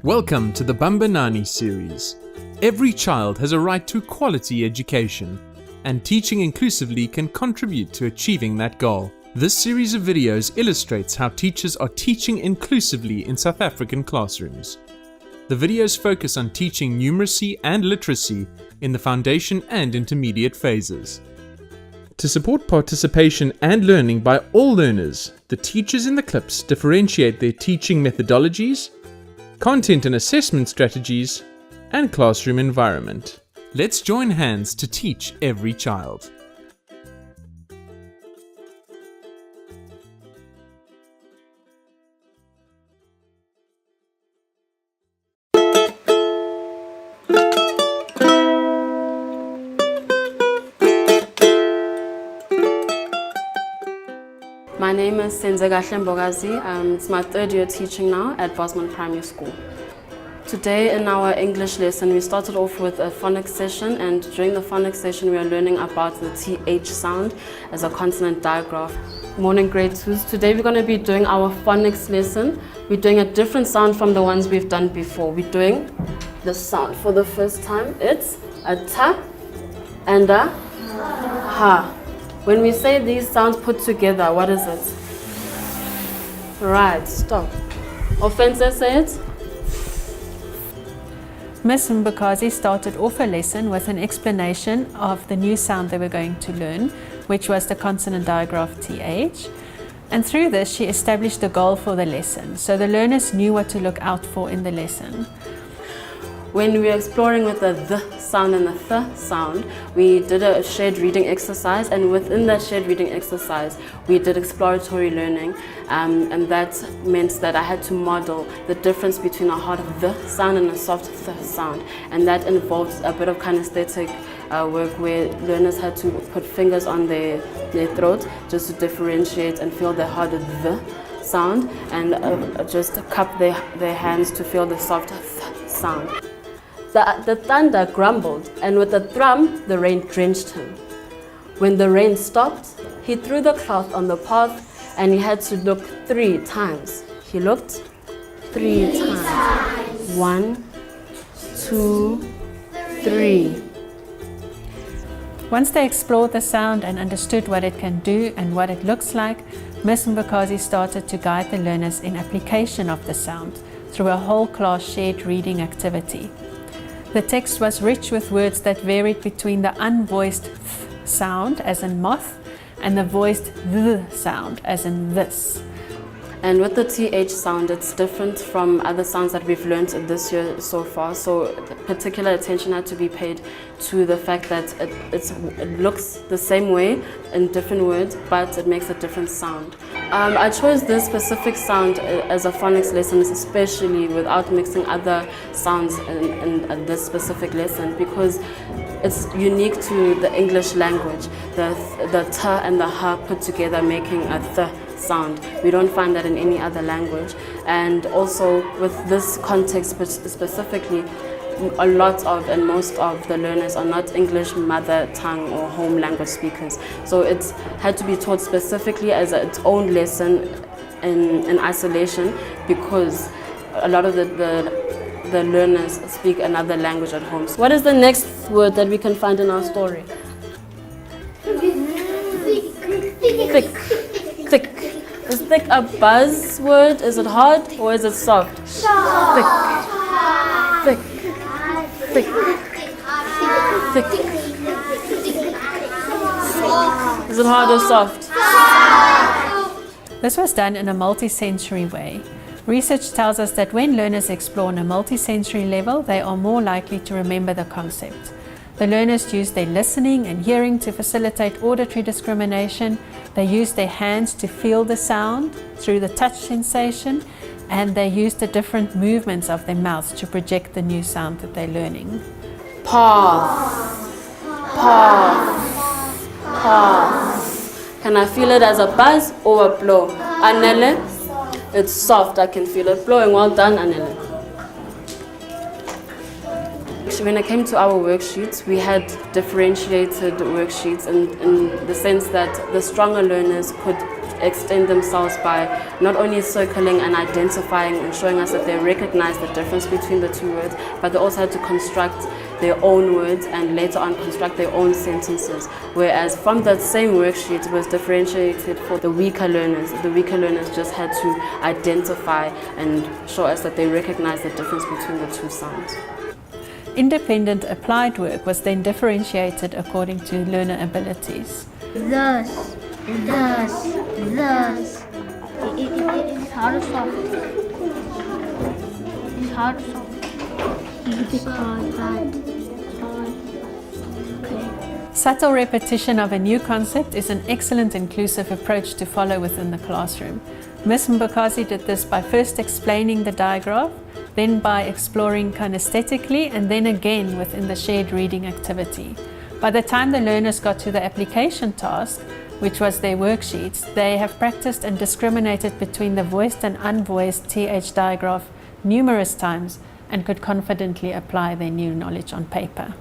Welcome to the Bambanani series. Every child has a right to quality education, and teaching inclusively can contribute to achieving that goal. This series of videos illustrates how teachers are teaching inclusively in South African classrooms. The videos focus on teaching numeracy and literacy in the foundation and intermediate phases. To support participation and learning by all learners, the teachers in the clips differentiate their teaching methodologies, content and assessment strategies, and classroom environment. Let's join hands to teach every child. My name is Senzekahle Mbogazi. It's my third year teaching now at Bosman Primary School. Today in our English lesson we started off with a phonics session, and during the phonics session we are learning about the TH sound as a consonant digraph. Morning grade 2s. Today we're going to be doing our phonics lesson. We're doing a different sound from the ones we've done before. We're doing the sound for the first time. It's a ta and a ha. When we say these sounds put together, what is it? Right, stop. Offense, say it. Miss Mbakazi started off a lesson with an explanation of the new sound they were going to learn, which was the consonant digraph TH. And through this, she established the goal for the lesson, so the learners knew what to look out for in the lesson. When we were exploring with the sound and the th sound, we did a shared reading exercise, and within that shared reading exercise, we did exploratory learning, and that meant that I had to model the difference between a hard th sound and a soft th sound, and that involved a bit of kinesthetic work where learners had to put fingers on their throat just to differentiate and feel the hard th sound, and just cup their hands to feel the soft th sound. The thunder grumbled, and with a thrum, the rain drenched him. When the rain stopped, he threw the cloth on the path, and he had to look 3 times. He looked 3 times. 1, 2, 3. Once they explored the sound and understood what it can do and what it looks like, Miss Mbakazi started to guide the learners in application of the sound through a whole class shared reading activity. The text was rich with words that varied between the unvoiced th sound, as in moth, and the voiced th sound, as in this. And with the TH sound, it's different from other sounds that we've learned this year so far. So particular attention had to be paid to the fact that it looks the same way in different words, but it makes a different sound. I chose this specific sound as a phonics lesson, especially without mixing other sounds in this specific lesson, because it's unique to the English language. The t and the h put together making a th sound. We don't find that in any other language. And also with this context specifically, a lot of and most of the learners are not English mother tongue or home language speakers. So it's had to be taught specifically as its own lesson in isolation, because a lot of the learners speak another language at home. So what is the next word that we can find in our story? Thick. Thick. Is thick a buzzword? Is it hard or is it soft? Thick. Thick. Thick. Thick. Is it hard or soft? This was done in a multi-sensory way. Research tells us that when learners explore on a multi-sensory level, they are more likely to remember the concept. The learners use their listening and hearing to facilitate auditory discrimination. They use their hands to feel the sound through the touch sensation, and they use the different movements of their mouths to project the new sound that they're learning. Path. Path. Path. Can I feel it as a buzz or a blow? Anele? It's soft, I can feel it blowing. Well done, Anele. When it came to our worksheets, we had differentiated worksheets in the sense that the stronger learners could extend themselves by not only circling and identifying and showing us that they recognize the difference between the two words, but they also had to construct their own words and later on construct their own sentences. Whereas from that same worksheet, it was differentiated for the weaker learners. The weaker learners just had to identify and show us that they recognize the difference between the two sounds. Independent applied work was then differentiated according to learner abilities. Thus. It's hard to solve. It's hard to solve. Because that. Okay. Subtle repetition of a new concept is an excellent inclusive approach to follow within the classroom. Ms. Mbakazi did this by first explaining the diagraph, then by exploring kinesthetically, and then again within the shared reading activity. By the time the learners got to the application task, which was their worksheets, they have practiced and discriminated between the voiced and unvoiced TH diagraph numerous times and could confidently apply their new knowledge on paper.